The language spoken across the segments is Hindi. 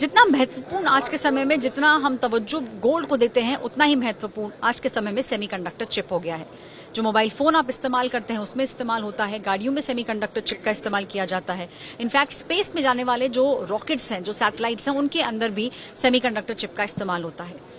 जितना महत्वपूर्ण आज के समय में, जितना हम तवज्जो गोल्ड को देते हैं, उतना ही महत्वपूर्ण आज के समय में सेमीकंडक्टर चिप हो गया है। जो मोबाइल फोन आप इस्तेमाल करते हैं उसमें इस्तेमाल होता है, गाड़ियों में सेमीकंडक्टर चिप का इस्तेमाल किया जाता है। इनफैक्ट स्पेस में जाने वाले जो रॉकेट्स हैं, जो सैटेलाइट्स हैं, उनके अंदर भी सेमीकंडक्टर चिप का इस्तेमाल होता है।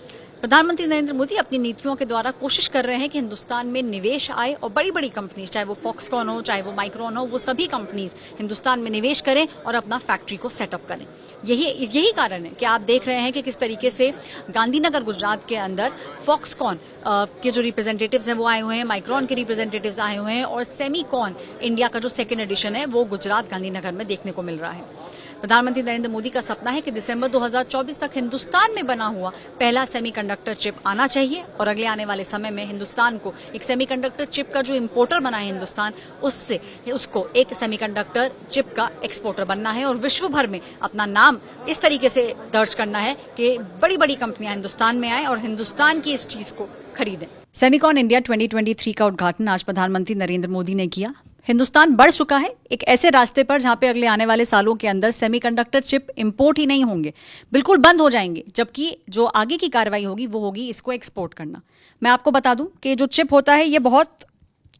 प्रधानमंत्री नरेंद्र मोदी अपनी नीतियों के द्वारा कोशिश कर रहे हैं कि हिंदुस्तान में निवेश आए और बड़ी बड़ी कंपनीज, चाहे वो फॉक्सकॉन हो, चाहे वो माइक्रोन हो, वो सभी कंपनीज हिंदुस्तान में निवेश करें और अपना फैक्ट्री को सेटअप करें। यही कारण है कि आप देख रहे हैं कि किस तरीके से गांधीनगर गुजरात के अंदर फॉक्सकॉन के जो रिप्रेजेंटेटिव्स हैं वो आए हुए हैं, माइक्रोन के रिप्रेजेंटेटिव्स आए हुए हैं और सेमीकॉन इंडिया का जो सेकेंड एडिशन है वो गुजरात गांधीनगर में देखने को मिल रहा है। प्रधानमंत्री नरेंद्र मोदी का सपना है कि दिसंबर 2024 तक हिंदुस्तान में बना हुआ पहला सेमीकंडक्टर चिप आना चाहिए और अगले आने वाले समय में हिंदुस्तान को एक सेमीकंडक्टर चिप का जो इंपोर्टर बना है हिंदुस्तान, उसको एक सेमीकंडक्टर चिप का एक्सपोर्टर बनना है और विश्व भर में अपना नाम इस तरीके से दर्ज करना है कि बड़ी बड़ी कंपनियां हिंदुस्तान में आए और हिंदुस्तान की इस चीज को खरीदें। सेमीकॉन इंडिया 2023 का उद्घाटन आज प्रधानमंत्री नरेंद्र मोदी ने किया। हिंदुस्तान बढ़ चुका है एक ऐसे रास्ते पर जहां पे अगले आने वाले सालों के अंदर सेमीकंडक्टर चिप इंपोर्ट ही नहीं होंगे, बिल्कुल बंद हो जाएंगे, जबकि जो आगे की कार्रवाई होगी वो होगी इसको एक्सपोर्ट करना। मैं आपको बता दूं कि जो चिप होता है ये बहुत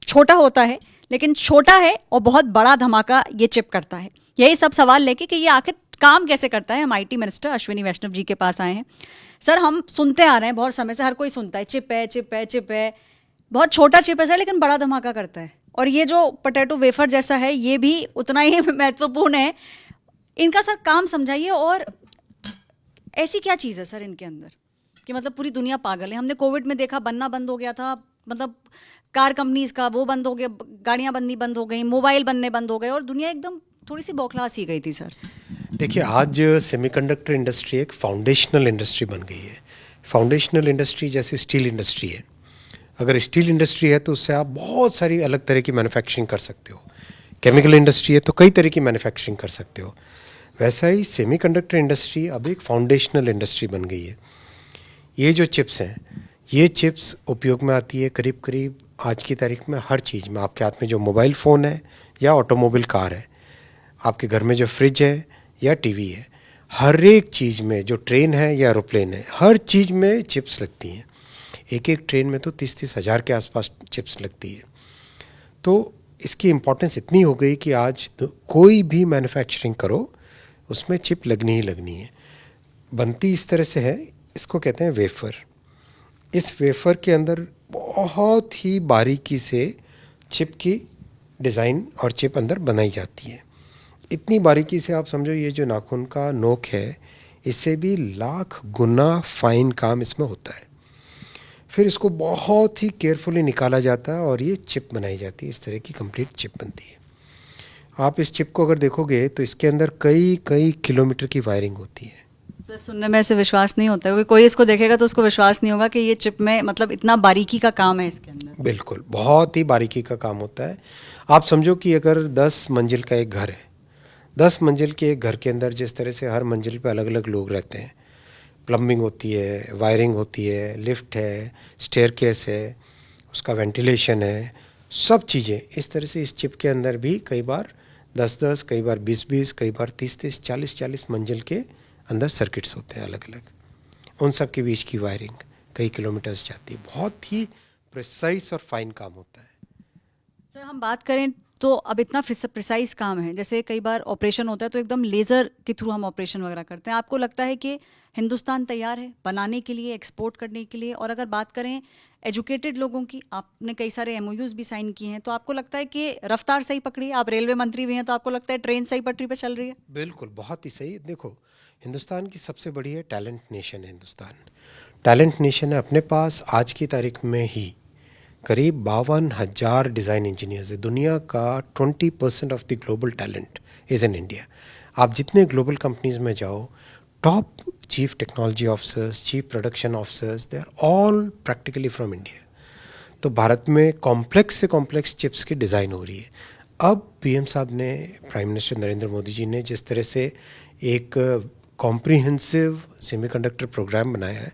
छोटा होता है, लेकिन छोटा है और बहुत बड़ा धमाका ये चिप करता है। यही सब सवाल लेके कि ये आखिर काम कैसे करता है, हम IT मिनिस्टर अश्विनी वैष्णव जी के पास आए हैं। सर, हम सुनते आ रहे हैं बहुत समय से, हर कोई सुनता है चिप है चिप है चिप है, बहुत छोटा चिप है सर, लेकिन बड़ा धमाका करता है। और ये जो पोटैटो वेफर जैसा है ये भी उतना ही महत्वपूर्ण है। इनका सर काम समझाइए, और ऐसी क्या चीज़ है सर इनके अंदर कि मतलब पूरी दुनिया पागल है। हमने कोविड में देखा बनना बंद हो गया था, मतलब कार कंपनीज का वो बंद हो गया, गाड़ियाँ बननी बंद हो गई, मोबाइल बनने बंद हो गए और दुनिया एकदम थोड़ी सी बौखला सी गई थी सर। देखिए, आज सेमीकंडक्टर इंडस्ट्री एक फाउंडेशनल इंडस्ट्री बन गई है। फाउंडेशनल इंडस्ट्री जैसे स्टील इंडस्ट्री है, अगर स्टील इंडस्ट्री है तो उससे आप बहुत सारी अलग तरह की मैन्युफैक्चरिंग कर सकते हो। केमिकल इंडस्ट्री है तो कई तरह की मैन्युफैक्चरिंग कर सकते हो। वैसा ही सेमीकंडक्टर इंडस्ट्री अब एक फाउंडेशनल इंडस्ट्री बन गई है। ये जो चिप्स हैं, ये चिप्स उपयोग में आती है करीब करीब आज की तारीख में हर चीज़ में। आपके हाथ में जो मोबाइल फ़ोन है या ऑटोमोबाइल कार है, आपके घर में जो फ्रिज है या टीवी है, हर एक चीज़ में, जो ट्रेन है या एरोप्लेन है, हर चीज़ में चिप्स लगती हैं। एक एक ट्रेन में तो 30-30 हज़ार के आसपास चिप्स लगती है। तो इसकी इम्पोर्टेंस इतनी हो गई कि आज तो कोई भी मैन्युफैक्चरिंग करो उसमें चिप लगनी ही लगनी है। बनती इस तरह से है, इसको कहते हैं वेफ़र। इस वेफ़र के अंदर बहुत ही बारीकी से चिप की डिज़ाइन और चिप अंदर बनाई जाती है। इतनी बारीकी से आप समझो ये जो नाखून का नोक है, इससे भी लाख गुना फाइन काम इसमें होता है। फिर इसको बहुत ही केयरफुली निकाला जाता है और ये चिप बनाई जाती है। इस तरह की कंप्लीट चिप बनती है। आप इस चिप को अगर देखोगे तो इसके अंदर कई कई किलोमीटर की वायरिंग होती है। सर, सुनने में ऐसे विश्वास नहीं होता है, कोई इसको देखेगा तो उसको विश्वास नहीं होगा कि ये चिप में मतलब इतना बारीकी का काम है इसके अंदर। बिल्कुल, बहुत ही बारीकी का काम होता है। आप समझो कि अगर 10 मंजिल का एक घर है, 10 मंजिल के एक घर के अंदर जिस तरह से हर मंजिल पे अलग अलग लोग रहते हैं, प्लम्बिंग होती है, वायरिंग होती है, लिफ्ट है, स्टेयरकेस है, उसका वेंटिलेशन है, सब चीज़ें इस तरह से इस चिप के अंदर भी कई बार 10-10, कई बार 20-20, कई बार 30-30, 40-40 मंजिल के अंदर सर्किट्स होते हैं अलग अलग। उन सब के बीच की वायरिंग कई किलोमीटर्स जाती है। बहुत ही प्रिसाइज और फाइन काम होता है। सर, हम बात करें तो अब इतना प्रिसाइज काम है, जैसे कई बार ऑपरेशन होता है तो एकदम लेज़र के थ्रू हम ऑपरेशन वगैरह करते हैं। आपको लगता है कि हिंदुस्तान तैयार है बनाने के लिए, एक्सपोर्ट करने के लिए? और अगर बात करें एजुकेटेड लोगों की, आपने कई सारे MOUs भी साइन किए हैं, तो आपको लगता है कि रफ्तार सही पकड़ी है? आप रेलवे मंत्री भी हैं, तो आपको लगता है ट्रेन सही पटरी पे चल रही है? बिल्कुल, बहुत ही सही। देखो, हिंदुस्तान की सबसे बड़ी है टैलेंट नेशन है हिंदुस्तान। टैलेंट नेशन है। अपने पास आज की तारीख में ही करीब 52,000 डिज़ाइन इंजीनियर्स है। दुनिया का 20% of the global talent is in India. आप जितने ग्लोबल कंपनीज में जाओ, top chief technology officers, chief production officers, they are all practically from India. तो भारत में कॉम्प्लेक्स से कॉम्प्लेक्स चिप्स की डिज़ाइन हो रही है। अब PM साहब ने, प्राइम मिनिस्टर नरेंद्र मोदी जी ने जिस तरह से एक कॉम्प्रिहेंसिव सेमीकंडक्टर प्रोग्राम बनाया है,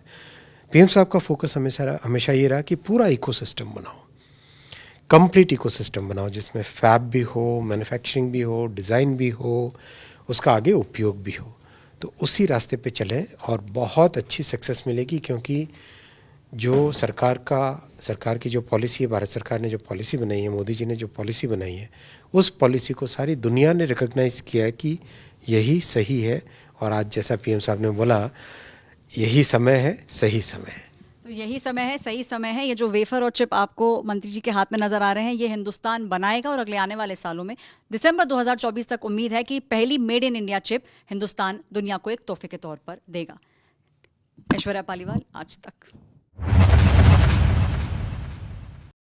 PM साहब का फोकस हमेशा ये रहा कि पूरा इकोसिस्टम बनाओ, कंप्लीट इकोसिस्टम बनाओ, जिसमें फैब भी हो, मैन्युफैक्चरिंग भी हो, डिज़ाइन भी हो, उसका आगे उपयोग भी हो। तो उसी रास्ते पे चलें और बहुत अच्छी सक्सेस मिलेगी, क्योंकि जो सरकार की जो पॉलिसी है, भारत सरकार ने जो पॉलिसी बनाई है, मोदी जी ने जो पॉलिसी बनाई है, उस पॉलिसी को सारी दुनिया ने रिकॉग्नाइज किया है कि यही सही है। और आज जैसा पीएम साहब ने बोला, यही समय है, सही समय है। तो यही समय है, सही समय है। ये जो वेफर और चिप आपको मंत्री जी के हाथ में नजर आ रहे हैं, ये हिंदुस्तान बनाएगा और अगले आने वाले सालों में दिसंबर 2024 तक उम्मीद है कि पहली made in India chip Hindustan दुनिया को एक तोहफे के तौर पर देगा। ऐश्वर्या पालीवाल, आज तक।